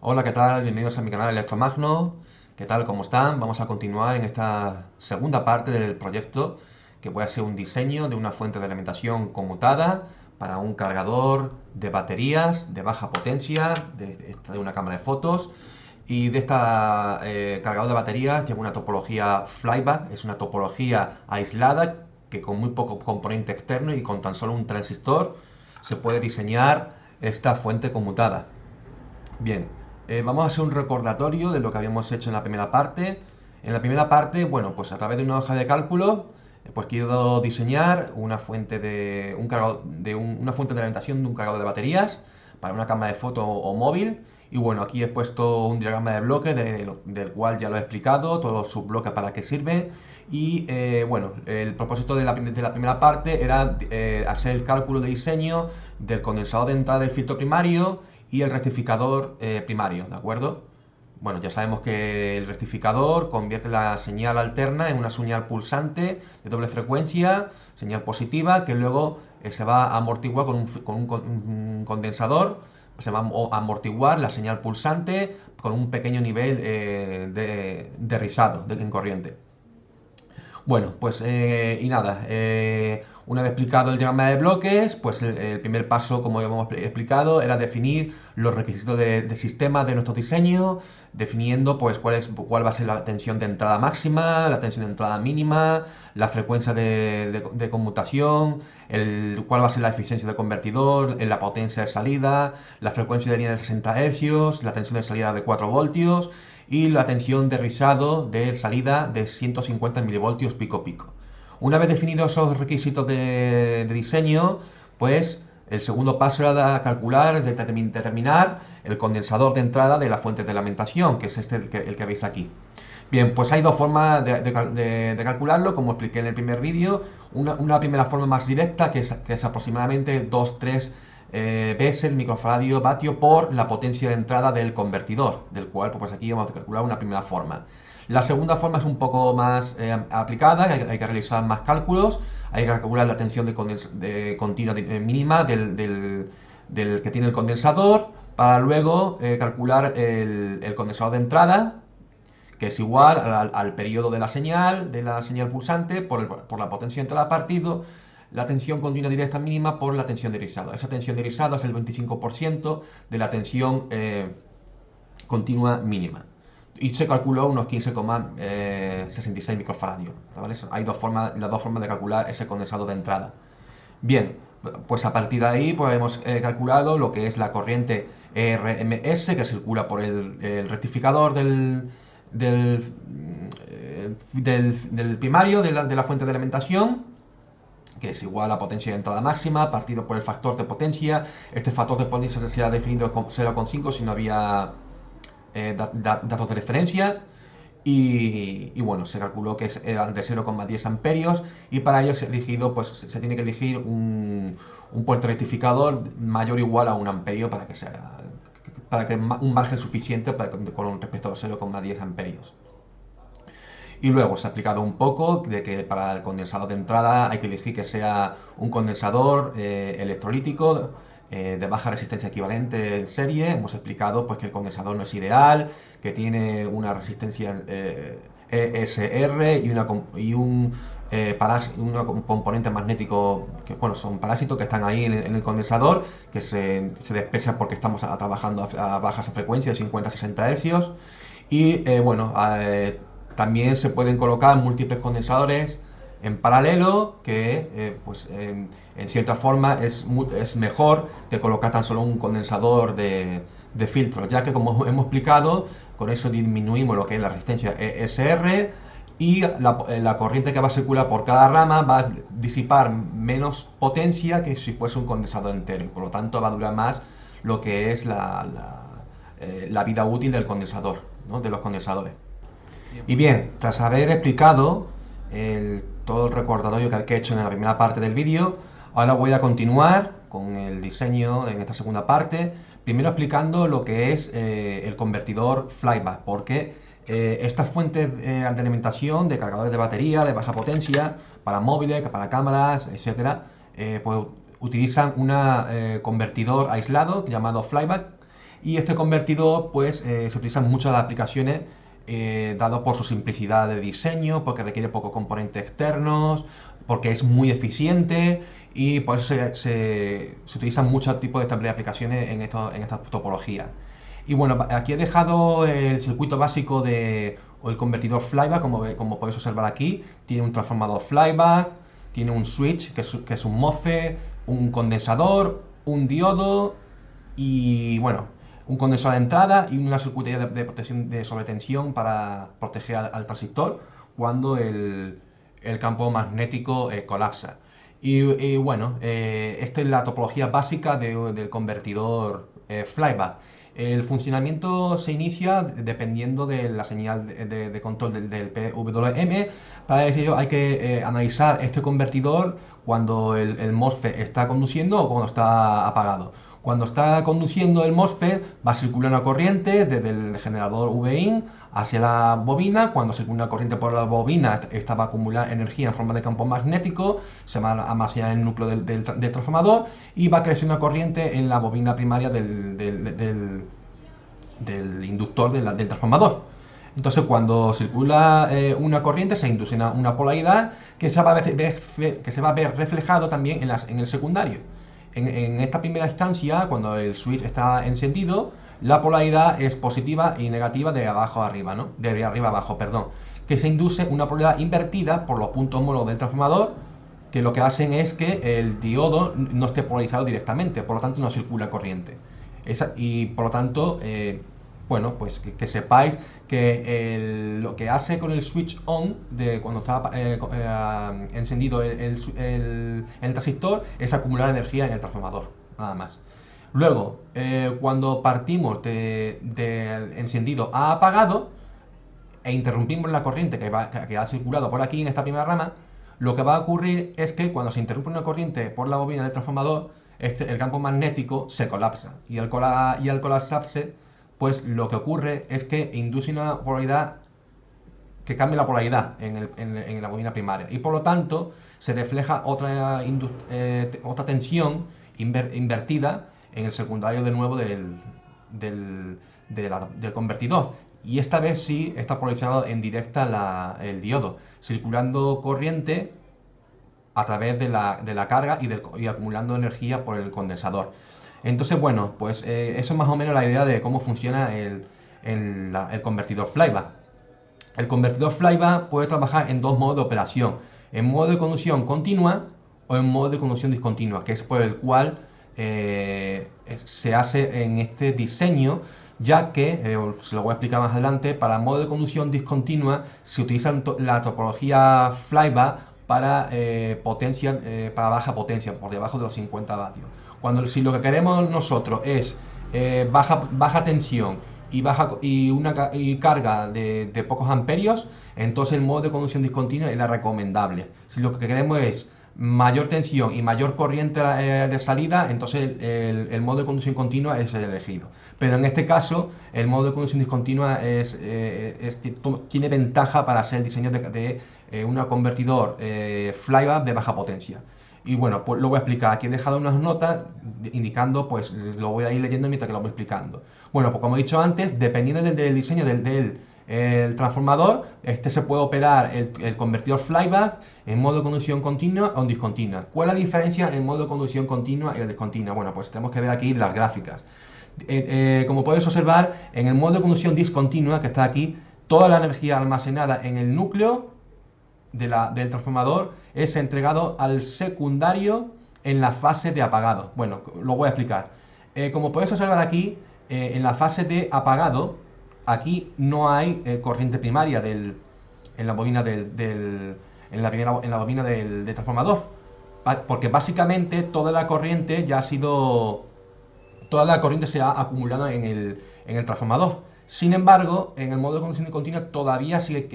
Hola, ¿qué tal? Bienvenidos a mi canal Electromagno. ¿Qué tal? ¿Cómo están? Vamos a continuar en esta segunda parte del proyecto, que voy a hacer un diseño de una fuente de alimentación conmutada para un cargador de baterías de baja potencia, de una cámara de fotos. Y de esta cargador de baterías lleva una topología flyback, es una topología aislada que con muy poco componente externo y con tan solo un transistor se puede diseñar esta fuente conmutada. Bien, vamos a hacer un recordatorio de lo que habíamos hecho en la primera parte. En la primera parte, bueno, pues a través de una hoja de cálculo, pues quiero diseñar una fuente de una fuente de alimentación de un cargador de baterías para una cámara de foto o móvil. Y bueno, aquí he puesto un diagrama de bloque del cual ya lo he explicado, todos los subbloques para qué sirven. Y bueno, el propósito de la primera parte era hacer el cálculo de diseño del condensador de entrada del filtro primario y el rectificador primario, ¿de acuerdo? Bueno, ya sabemos que el rectificador convierte la señal alterna en una señal pulsante de doble frecuencia, señal positiva, que luego se va a amortiguar un condensador, se va a amortiguar la señal pulsante con un pequeño nivel de rizado en corriente. Bueno, pues y nada, una vez explicado el diagrama de bloques, pues el primer paso, como ya hemos explicado, era definir los requisitos de sistema de nuestro diseño, definiendo pues cuál va a ser la tensión de entrada máxima, la tensión de entrada mínima, la frecuencia de conmutación, cuál va a ser la eficiencia del convertidor, la potencia de salida, la frecuencia de línea de 60 Hz, la tensión de salida de 4 voltios y la tensión de rizado de salida de 150 milivoltios pico pico. Una vez definidos esos requisitos de diseño, pues el segundo paso era calcular, determinar el condensador de entrada de la fuente de alimentación, que es el que veis aquí. Bien, pues hay dos formas de calcularlo, como expliqué en el primer vídeo. Una primera forma más directa, que es aproximadamente 2-3 ves el microfaradio vatio por la potencia de entrada del convertidor, del cual pues aquí vamos a calcular una primera forma. La segunda forma es un poco más aplicada, hay que realizar más cálculos, hay que calcular la tensión de continua mínima del que tiene el condensador, para luego calcular el condensador de entrada, que es igual al periodo de la señal pulsante por la potencia de entrada partido la tensión continua directa mínima por la tensión de irisado. Esa tensión de irisado es el 25% de la tensión continua mínima. Y se calculó unos 15,66 microfaradios. ¿Vale? Hay las dos formas de calcular ese condensado de entrada. Bien, pues a partir de ahí pues hemos calculado lo que es la corriente RMS que circula por el rectificador del primario de la fuente de alimentación, que es igual a potencia de entrada máxima, partido por el factor de potencia. Este factor de potencia se ha definido con 0,5 si no había datos de referencia. Y bueno, se calculó que era de 0,10 amperios y para ello se tiene que elegir un puente rectificador mayor o igual a 1 amperio para que un margen suficiente con respecto a los 0,10 amperios. Y luego se ha explicado un poco de que para el condensador de entrada hay que elegir que sea un condensador electrolítico de baja resistencia equivalente en serie. Hemos explicado pues, que el condensador no es ideal, que tiene una resistencia ESR un componente magnético, que bueno, son parásitos que están ahí en el condensador, que se despesan porque estamos trabajando a bajas frecuencias de 50-60 Hz. Y bueno, también se pueden colocar múltiples condensadores en paralelo, que pues en cierta forma es mejor que colocar tan solo un condensador de filtro, ya que como hemos explicado, con eso disminuimos lo que es la resistencia ESR y la corriente que va a circular por cada rama va a disipar menos potencia que si fuese un condensador entero, por lo tanto va a durar más lo que es la vida útil del condensador, ¿no? De los condensadores. Y bien, tras haber explicado todo el recordatorio que he hecho en la primera parte del vídeo, ahora voy a continuar con el diseño en esta segunda parte, primero explicando lo que es el convertidor flyback, porque estas fuentes de alimentación de cargadores de batería de baja potencia para móviles, para cámaras, etcétera, pues utilizan un convertidor aislado llamado flyback, Y este convertidor pues se utiliza en muchas aplicaciones dado por su simplicidad de diseño, porque requiere pocos componentes externos, porque es muy eficiente y por eso se utilizan muchos tipos de aplicaciones en esta topología. Y bueno, aquí he dejado el circuito básico o el convertidor flyback, como podéis observar aquí. Tiene un transformador flyback, tiene un switch, que es un MOSFET, un condensador, un diodo y bueno, un condensador de entrada y una circuitería de protección de sobretensión para proteger transistor cuando el campo magnético colapsa. Y bueno, esta es la topología básica del convertidor flyback. El funcionamiento se inicia dependiendo de la señal de control del PWM. Para ello hay que analizar este convertidor cuando el MOSFET está conduciendo o cuando está apagado. Cuando está conduciendo el MOSFET va a circular una corriente desde el generador VIN hacia la bobina. Cuando circula una corriente por la bobina, esta va a acumular energía en forma de campo magnético, se va a almacenar en el núcleo del transformador y va a crecer una corriente en la bobina primaria del inductor del transformador. Entonces, cuando circula una corriente, se induce una polaridad que se va a ver reflejado también en el secundario. En esta primera instancia, cuando el switch está encendido, la polaridad es positiva y negativa de abajo a arriba, ¿no? De arriba a abajo, perdón. Que se induce una polaridad invertida por los puntos homólogos del transformador, que lo que hacen es que el diodo no esté polarizado directamente, por lo tanto no circula corriente. Y por lo tanto, bueno, pues que sepáis que lo que hace con el switch on de cuando está encendido el transistor es acumular energía en el transformador, nada más. Luego, cuando partimos del encendido a apagado e interrumpimos la corriente que ha circulado por aquí en esta primera rama, lo que va a ocurrir es que cuando se interrumpe una corriente por la bobina del transformador, el campo magnético se colapsa y al colapsarse, pues lo que ocurre es que induce una polaridad que cambia la polaridad en la bobina primaria y por lo tanto se refleja otra tensión invertida en el secundario de nuevo del convertidor, y esta vez sí está polarizado en directa el diodo, circulando corriente a través de la carga y acumulando energía por el condensador. Entonces, bueno, pues eso es más o menos la idea de cómo funciona el convertidor flyback. El convertidor flyback puede trabajar en dos modos de operación: en modo de conducción continua o en modo de conducción discontinua, que es por el cual se hace en este diseño, ya que, se lo voy a explicar más adelante, para el modo de conducción discontinua se utiliza la topología flyback para para baja potencia, por debajo de los 50 vatios. Si lo que queremos nosotros es baja tensión y carga de pocos amperios, entonces el modo de conducción discontinua es la recomendable. Si lo que queremos es mayor tensión y mayor corriente de salida, entonces el modo de conducción continua es el elegido. Pero en este caso, el modo de conducción discontinua tiene ventaja para hacer el diseño de un convertidor flyback de baja potencia. Y bueno, pues lo voy a explicar. Aquí he dejado unas notas indicando, pues lo voy a ir leyendo mientras que lo voy explicando. Bueno, pues como he dicho antes, dependiendo del diseño el transformador, este se puede operar el convertidor flyback en modo de conducción continua o en discontinua. ¿Cuál es la diferencia en el modo de conducción continua y el discontinua? Bueno, pues tenemos que ver aquí las gráficas. Como puedes observar, en el modo de conducción discontinua, que está aquí, toda la energía almacenada en el núcleo del transformador es entregado al secundario en la fase de apagado. Bueno, lo voy a explicar. Como puedes observar aquí, en la fase de apagado, aquí no hay corriente primaria en la bobina del transformador, porque básicamente toda la corriente se ha acumulado en el transformador. Sin embargo, en el modo de conducción continua todavía sigue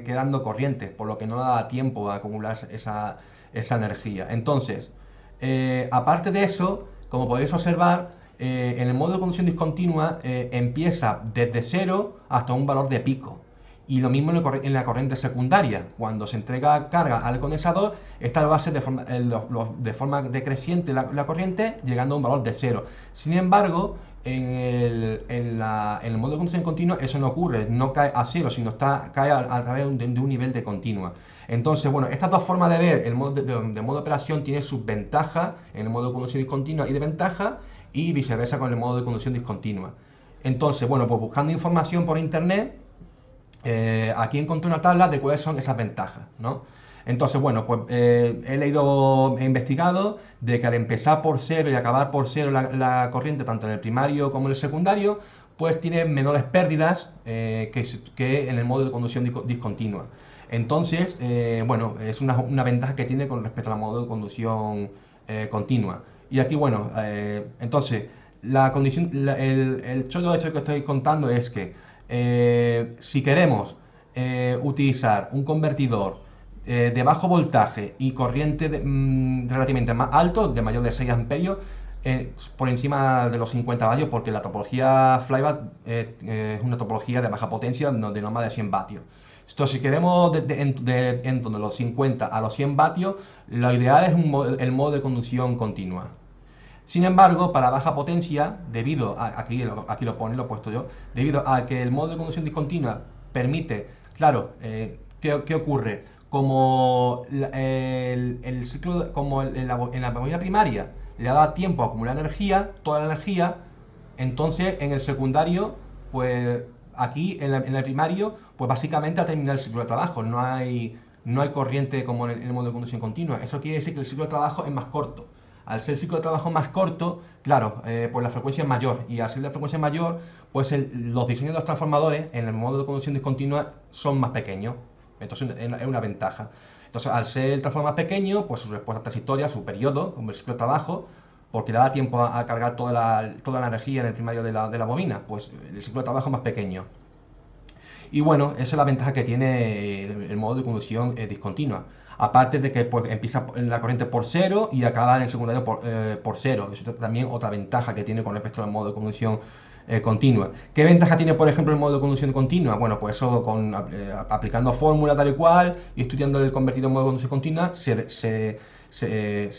quedando corriente, por lo que no da tiempo a acumular esa energía. Entonces, aparte de eso, como podéis observar, en el modo de conducción discontinua empieza desde 0 hasta un valor de pico. Y lo mismo en la corriente secundaria. Cuando se entrega carga al condensador, esta lo hace de forma decreciente la corriente, llegando a un valor de 0. Sin embargo, en el modo de conducción continua eso no ocurre, no cae a cero, sino cae a través de un nivel de continua. Entonces, bueno, estas dos formas de ver el modo de modo de operación tienen sus ventajas en el modo de conducción discontinua y de ventaja, y viceversa con el modo de conducción discontinua. Entonces, bueno, pues buscando información por internet, aquí encontré una tabla de cuáles son esas ventajas, ¿no? Entonces, bueno, pues he investigado de que al empezar por cero y acabar por cero la corriente, tanto en el primario como en el secundario, pues tiene menores pérdidas que en el modo de conducción discontinua. Entonces, bueno, es una ventaja que tiene con respecto al modo de conducción continua. Y aquí, bueno, entonces, el chollo hecho que estoy contando es que si queremos utilizar un convertidor de bajo voltaje y corriente relativamente más alto, de mayor de 6 amperios, por encima de los 50 vatios, porque la topología flyback es una topología de baja potencia de no más de 100 vatios. Entonces, si queremos en torno de los 50 a los 100 vatios, lo ideal es el modo de conducción continua. Sin embargo, para baja potencia, debido a, aquí lo pone, lo he puesto yo, debido a que el modo de conducción discontinua permite, claro, ¿qué ocurre? Como el ciclo, como en la bobina primaria le da tiempo a acumular energía, toda la energía, entonces en el secundario, pues aquí en el primario, pues básicamente ha terminado el ciclo de trabajo, no hay corriente como en el modo de conducción continua. Eso quiere decir que el ciclo de trabajo es más corto. Al ser el ciclo de trabajo más corto, claro, pues la frecuencia es mayor, y al ser la frecuencia mayor, pues los diseños de los transformadores en el modo de conducción discontinua son más pequeños. Entonces es una ventaja. Entonces, al ser el transformador más pequeño, pues su respuesta transitoria, su periodo, como el ciclo de trabajo, porque le da tiempo a cargar toda la energía en el primario de la bobina, pues el ciclo de trabajo es más pequeño. Y bueno, esa es la ventaja que tiene el modo de conducción discontinua. Aparte de que pues, empieza la corriente por cero y acaba en el secundario por cero. Eso es también otra ventaja que tiene con respecto al modo de conducción continua. ¿Qué ventaja tiene, por ejemplo, el modo de conducción continua? Bueno, pues eso aplicando fórmula tal y cual y estudiando el convertido en modo de conducción continua, se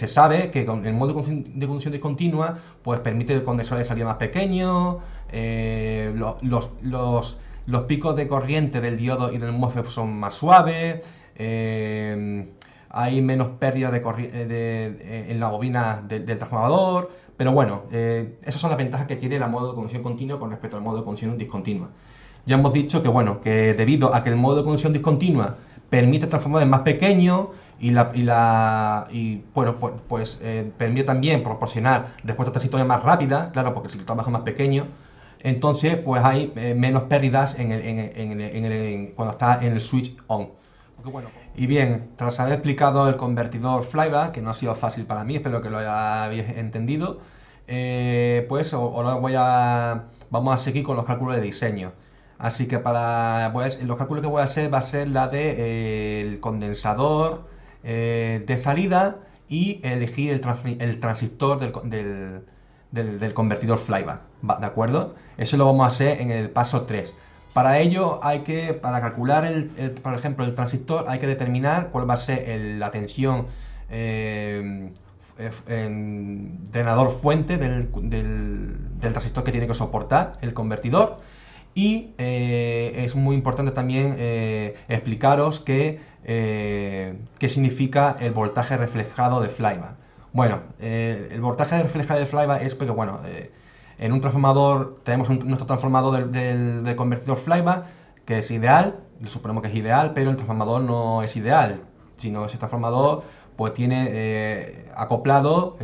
sabe que con el modo de conducción discontinua pues permite el condensador de salida más pequeño, los picos de corriente del diodo y del MOSFET son más suaves, hay menos pérdida en la bobina del transformador, pero bueno, esas son las ventajas que tiene el modo de conducción continua con respecto al modo de conducción discontinua. Ya hemos dicho que bueno, que debido a que el modo de conducción discontinua permite transformadores más pequeños bueno, pues permite también proporcionar respuesta transitoria más rápida, claro, porque el ciclo de trabajo es más pequeño. Entonces, pues hay menos pérdidas cuando está en el switch on. Y bien, tras haber explicado el convertidor flyback, que no ha sido fácil para mí, espero que lo hayáis entendido, pues ahora vamos a seguir con los cálculos de diseño. Así que los cálculos que voy a hacer va a ser la de el condensador de salida y elegir el transistor del convertidor flyback, ¿de acuerdo? Eso lo vamos a hacer en el paso 3. Para ello para calcular por ejemplo, el transistor, hay que determinar cuál va a ser la tensión drenador fuente del transistor que tiene que soportar el convertidor. Y es muy importante también explicaros qué significa el voltaje reflejado de flyback. Bueno, el voltaje reflejado de flyback es porque, bueno, en un transformador tenemos nuestro transformador del convertidor flyback, que es ideal, suponemos que es ideal, pero el transformador no es ideal, sino ese transformador pues tiene acoplado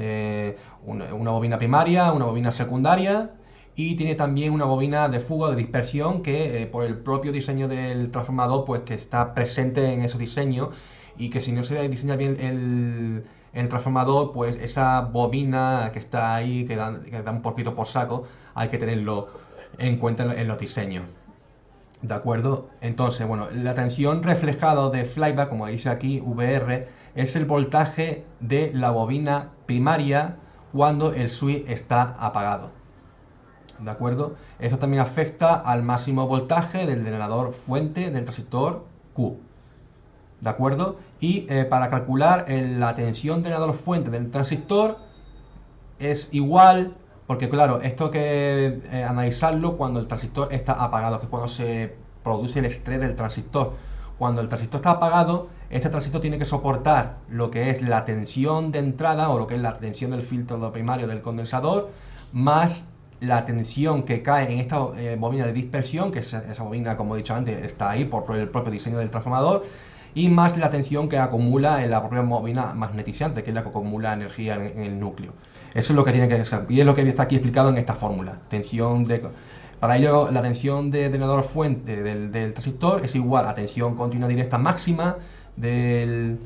una bobina primaria, una bobina secundaria, y tiene también una bobina de fuga o de dispersión que por el propio diseño del transformador pues que está presente en esos diseños, y que si no se diseña bien el transformador, pues esa bobina que está ahí, que da un poquito por saco, hay que tenerlo en cuenta en los diseños. ¿De acuerdo? Entonces, bueno, la tensión reflejada de flyback, como dice aquí, VR, es el voltaje de la bobina primaria cuando el switch está apagado. ¿De acuerdo? Esto también afecta al máximo voltaje del drenador fuente del transistor Q. ¿De acuerdo? Y para calcular la tensión drenador fuente del transistor es igual Porque claro, esto que analizarlo cuando el transistor está apagado, que es cuando se produce el estrés del transistor. Cuando el transistor está apagado, este transistor tiene que soportar lo que es la tensión de entrada o lo que es la tensión del filtro primario del condensador, más la tensión que cae en esta bobina de dispersión, que esa bobina, como he dicho antes, está ahí por el propio diseño del transformador, y más la tensión que acumula en la propia bobina magnetizante, que es la que acumula energía en el núcleo. Eso es lo que tiene que ser, y es lo que está aquí explicado en esta fórmula. Para ello, la tensión de drenador fuente del transistor es igual a tensión continua directa máxima del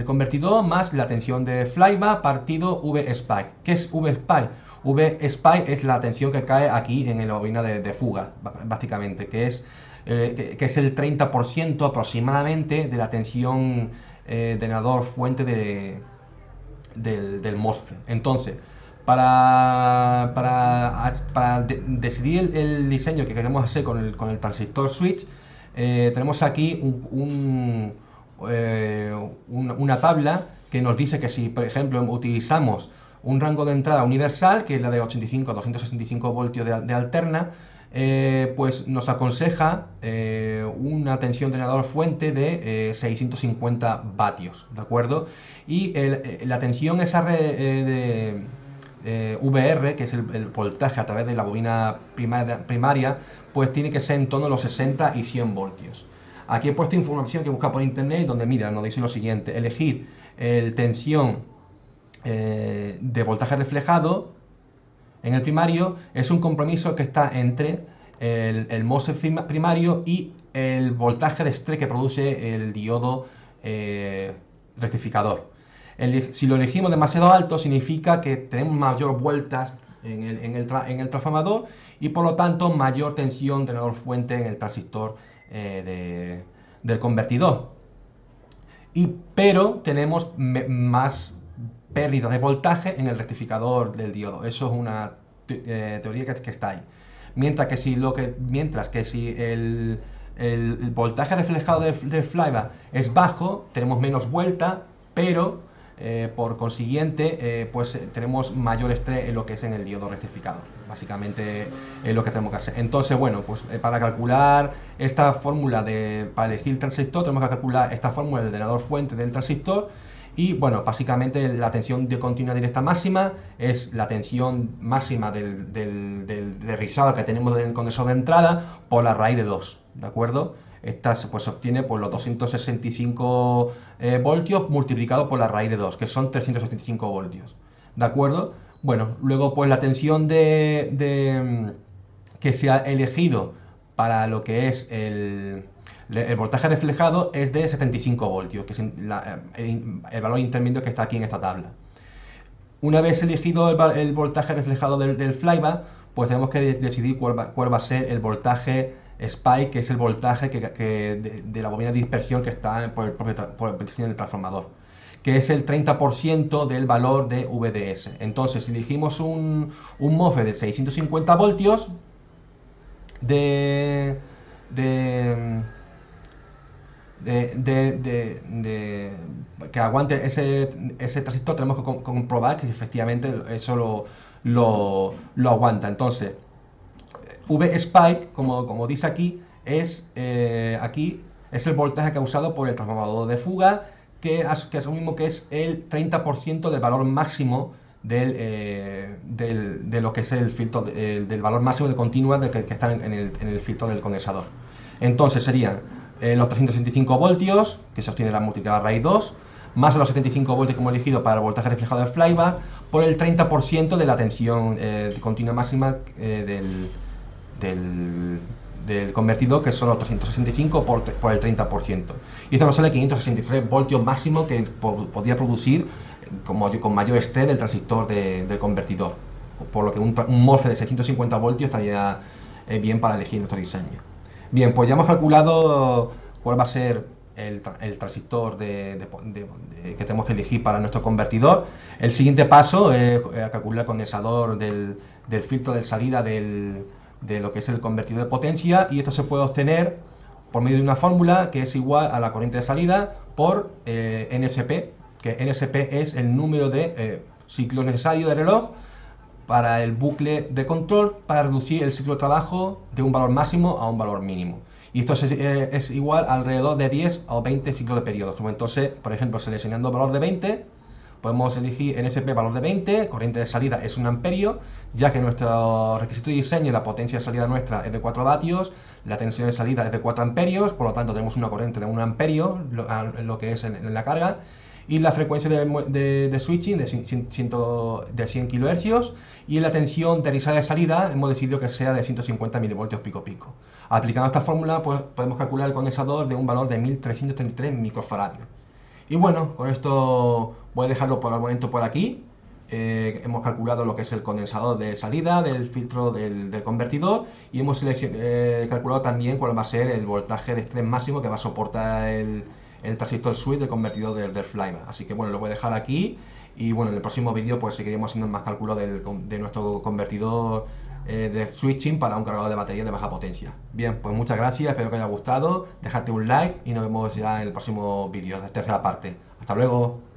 convertidor más la tensión de flyback partido V-spike. ¿Qué es V-spike? V-spike es la tensión que cae aquí en la bobina de fuga, básicamente, que es el 30% aproximadamente de la tensión drenador fuente del MOSFET. Entonces, para decidir el diseño que queremos hacer con el transistor switch, tenemos aquí una tabla que nos dice que si, por ejemplo, utilizamos un rango de entrada universal, que es la de 85 a 265 voltios de alterna, pues nos aconseja una tensión drenador fuente de 650 vatios, ¿de acuerdo? Y la tensión esa de VR, que es el voltaje a través de la bobina primaria, pues tiene que ser en torno a los 60 y 100 voltios. Aquí he puesto información que busca por internet, donde mira, nos dice lo siguiente: elegir el tensión de voltaje reflejado en el primario es un compromiso que está entre el MOSFET primario y el voltaje de estrés que produce el diodo rectificador. Si lo elegimos demasiado alto, significa que tenemos mayor vueltas en el transformador y por lo tanto mayor tensión de drenador fuente en el transistor del convertidor. Pero tenemos más pérdida de voltaje en el rectificador del diodo. Eso es una teoría que está ahí. Mientras que si el voltaje reflejado del flyback es bajo, tenemos menos vuelta, pero por consiguiente pues tenemos mayor estrés en lo que es en el diodo rectificado. Básicamente es lo que tenemos que hacer. Entonces, bueno, pues para calcular esta fórmula para elegir el transistor, tenemos que calcular esta fórmula del drenador fuente del transistor. Y bueno, básicamente la tensión de continua directa máxima es la tensión máxima del rizado que tenemos del condensador de entrada por la raíz de 2, ¿de acuerdo? Esta pues se obtiene por los 265 voltios multiplicado por la raíz de 2, que son 375 voltios, ¿de acuerdo? Bueno, luego pues la tensión que se ha elegido para lo que es el voltaje reflejado es de 75 voltios, que es el valor intermedio que está aquí en esta tabla. Una vez elegido el voltaje reflejado del flyback, pues tenemos que decidir cuál va a ser el voltaje spike, que es el voltaje de la bobina de dispersión que está por el diseño del transformador, que es el 30% del valor de VDS. Entonces, si elegimos un MOSFET de 650 voltios que aguante ese transistor, tenemos que comprobar que efectivamente eso lo aguanta. Entonces, V-spike, como dice aquí, es el voltaje causado por el transformador de fuga, que asumimos que es el 30% del valor máximo de lo que es el filtro, del valor máximo de continua que está en el filtro del condensador. Entonces serían los 365 voltios, que se obtiene la multiplicada raíz 2, más los 75 voltios que hemos elegido para el voltaje reflejado del flyback, por el 30% de la tensión continua máxima del convertidor, que son los 365 por el 30%. Y esto nos sale 563 voltios máximo que podría producir con mayor estrés del transistor del convertidor. Por lo que un MOSFET de 650 voltios estaría bien para elegir nuestro diseño. Bien, pues ya hemos calculado cuál va a ser el transistor que tenemos que elegir para nuestro convertidor. El siguiente paso es calcular el condensador del filtro de salida de lo que es el convertidor de potencia, y esto se puede obtener por medio de una fórmula que es igual a la corriente de salida por NSP, que NSP es el número de ciclos necesarios del reloj para el bucle de control para reducir el ciclo de trabajo de un valor máximo a un valor mínimo. Y esto es igual a alrededor de 10 o 20 ciclos de periodos. Entonces, por ejemplo, seleccionando valor de 20, podemos elegir NSP valor de 20, corriente de salida es 1 amperio, ya que nuestro requisito de diseño, la potencia de salida nuestra es de 4 vatios, la tensión de salida es de 4 amperios, por lo tanto tenemos una corriente de 1 amperio, lo que es en la carga, y la frecuencia de switching de 100 kHz, y la tensión de risada de salida hemos decidido que sea de 150 mV pico pico. Aplicando esta fórmula, pues podemos calcular el condensador de un valor de 1333 microfaradios. Y bueno, con esto voy a dejarlo por el momento por aquí. Hemos calculado lo que es el condensador de salida, del filtro del convertidor, y hemos calculado también cuál va a ser el voltaje de estrés máximo que va a soportar el transistor switch del convertidor del flyback. Así que bueno, lo voy a dejar aquí, y bueno, en el próximo vídeo pues seguiremos haciendo más cálculos de nuestro convertidor de switching para un cargador de batería de baja potencia. Bien, pues muchas gracias, espero que os haya gustado, dejadte un like y nos vemos ya en el próximo vídeo, de la tercera parte. Hasta luego.